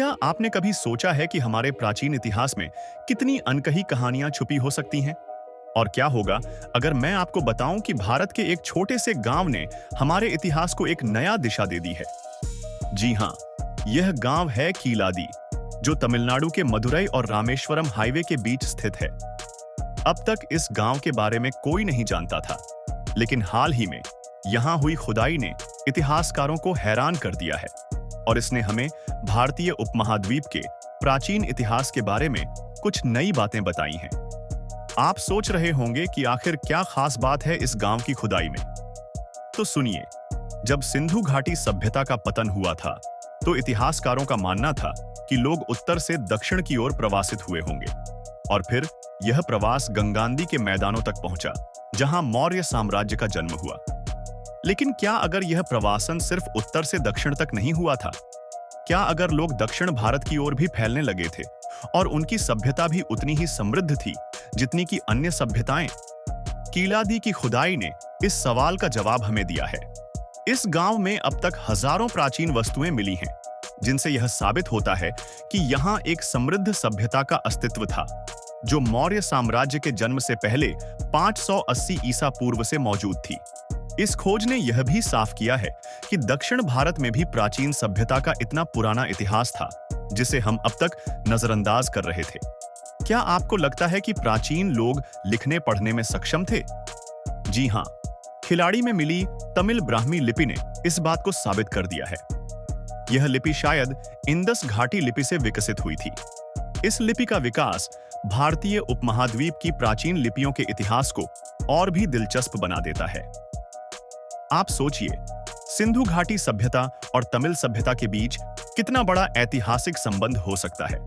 क्या आपने कभी सोचा है कि हमारे प्राचीन इतिहास में कितनी अनकही कहानियां छुपी हो सकती हैं? और क्या होगा अगर मैं आपको बताऊं कि भारत के एक छोटे से गांव ने हमारे इतिहास को एक नया दिशा दे दी है? जी हां, यह गांव है कीलादी, जो तमिलनाडु के मदुरई और रामेश्वरम हाईवे के बीच स्थित है। अब तक इस गांव के बारे में कोई नहीं जानता था, लेकिन हाल ही में यहां हुई खुदाई ने इतिहासकारों को हैरान कर दिया है और इसने हमें भारतीय उपमहाद्वीप के प्राचीन इतिहास के बारे में कुछ नई बातें बताई हैं। आप सोच रहे होंगे कि आखिर क्या खास बात है इस गांव की खुदाई में? तो सुनिए, जब सिंधु घाटी सभ्यता का पतन हुआ था, तो इतिहासकारों का मानना था कि लोग उत्तर से दक्षिण की ओर प्रवासित हुए होंगे और फिर यह प्रवास गंगानदी के मैदानों तक पहुंचा, जहां मौर्य साम्राज्य का जन्म हुआ। लेकिन क्या अगर यह प्रवासन सिर्फ उत्तर से दक्षिण तक नहीं हुआ था? क्या अगर लोग दक्षिण भारत की ओर भी फैलने लगे थे और उनकी सभ्यता भी उतनी ही समृद्ध थी जितनी कि अन्य सभ्यताएं? कीलादी की खुदाई ने इस सवाल का जवाब हमें दिया है। इस गांव में अब तक हजारों प्राचीन वस्तुएं मिली हैं, जिनसे यह साबित होता है कि यहां एक समृद्ध सभ्यता का अस्तित्व था, जो मौर्य साम्राज्य के जन्म से पहले 580 ईसा पूर्व से मौजूद थी। इस खोज ने यह भी साफ किया है कि दक्षिण भारत में भी प्राचीन सभ्यता का इतना पुराना इतिहास था, जिसे हम अब तक नजरअंदाज कर रहे थे। क्या आपको लगता है कि प्राचीन लोग लिखने पढ़ने में सक्षम थे? जी हां, खिलाड़ी में मिली तमिल ब्राह्मी लिपि ने इस बात को साबित कर दिया है। यह लिपि शायद इंदस घाटी लिपि से विकसित हुई थी। इस लिपि का विकास भारतीय उपमहाद्वीप की प्राचीन लिपियों के इतिहास को और भी दिलचस्प बना देता है। आप सोचिए, सिंधु घाटी सभ्यता और तमिल सभ्यता के बीच कितना बड़ा ऐतिहासिक संबंध हो सकता है।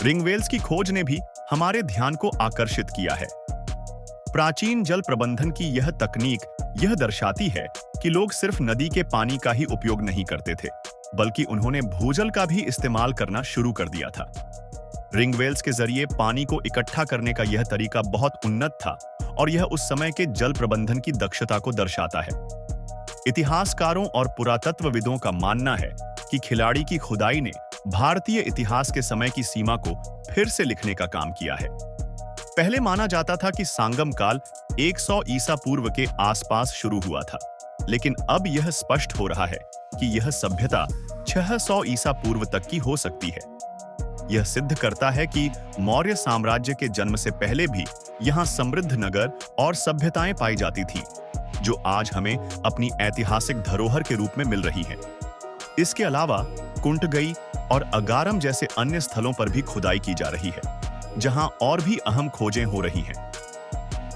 रिंगवेल्स की खोज ने भी हमारे ध्यान को आकर्षित किया है। प्राचीन जल प्रबंधन की यह तकनीक यह दर्शाती है कि लोग सिर्फ नदी के पानी का ही उपयोग नहीं करते थे, बल्कि उन्होंने भूजल का भी इस्तेमाल करना शुरू कर दिया था। रिंगवेल्स के जरिए पानी को इकट्ठा करने का यह तरीका बहुत उन्नत था और यह उस समय के जल प्रबंधन की दक्षता को दर्शाता है। इतिहासकारों और पुरातत्वविदों का मानना है कि खिलाड़ी की खुदाई ने भारतीय इतिहास के समय की सीमा को फिर से लिखने का काम किया है। पहले माना जाता था कि संगम काल 100 ईसा पूर्व के आसपास शुरू हुआ था, लेकिन अब यह स्पष्ट हो रहा है कि यह सभ्यता 600 ईसा पूर्व तक की हो सकती है। यह सिद्ध करता है कि मौर्य साम्राज्य के जन्म से पहले भी यहाँ समृद्ध नगर और सभ्यताएं पाई जाती थीं, जो आज हमें अपनी ऐतिहासिक धरोहर के रूप में मिल रही हैं। इसके अलावा कुंटगई और अगारम जैसे अन्य स्थलों पर भी खुदाई की जा रही है, जहां और भी अहम खोजें हो रही हैं।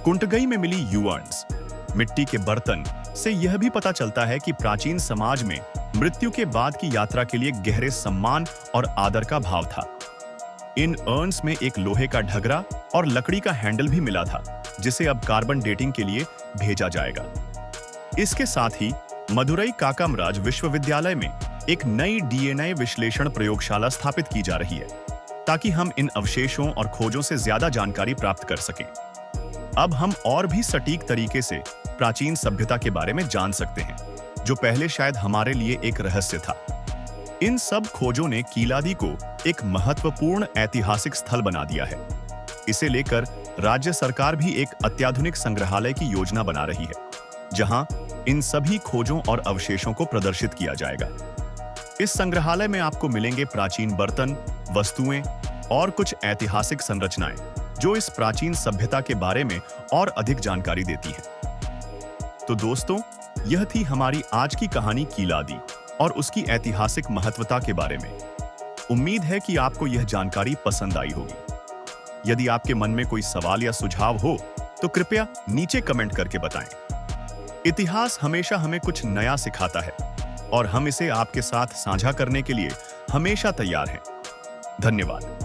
कुंटगई में मिली यूअर्न्स, मिट्टी के बर्तन, से यह भी पता चलता है कि प्राचीन समाज में मृत्यु के बाद की यात्रा के लिए गहरे सम्मान और आदर का भाव था। इन अर्न्स में एक लोहे का ढगरा और लकड़ी का हैंडल भी मिला था, जिसे अब कार्बन डेटिंग के लिए भेजा जाएगा। इसके साथ ही मदुरई काकामराज विश्वविद्यालय में एक नई डीएनए विश्लेषण प्रयोगशाला स्थापित की जा रही है, ताकि हम इन अवशेषों और खोजों से ज्यादा जानकारी प्राप्त कर सकें। अब हम और भी सटीक तरीके से प्राचीन सभ्यता के बारे में जान सकते हैं, जो पहले शायद हमारे लिए एक रहस्य था। इन सब खोजों ने कीलादी को एक महत्वपूर्ण ऐतिहासिक स्थल बना दिया है। इसे लेकर राज्य सरकार भी एक अत्याधुनिक संग्रहालय की योजना बना रही है, जहां इन सभी खोजों और अवशेषों को प्रदर्शित किया जाएगा। इस संग्रहालय में आपको मिलेंगे प्राचीन बर्तन, वस्तुएं और कुछ ऐतिहासिक संरचनाएं, जो इस प्राचीन सभ्यता के बारे में और अधिक जानकारी देती हैं। तो दोस्तों, यह थी हमारी आज की कहानी कीलादी और उसकी ऐतिहासिक महत्वता के बारे में। उम्मीद है कि आपको यह जानकारी पसंद आई होगी। यदि आपके मन में कोई सवाल या सुझाव हो, तो कृपया नीचे कमेंट करके बताएं। इतिहास हमेशा हमें कुछ नया सिखाता है और हम इसे आपके साथ साझा करने के लिए हमेशा तैयार हैं। धन्यवाद।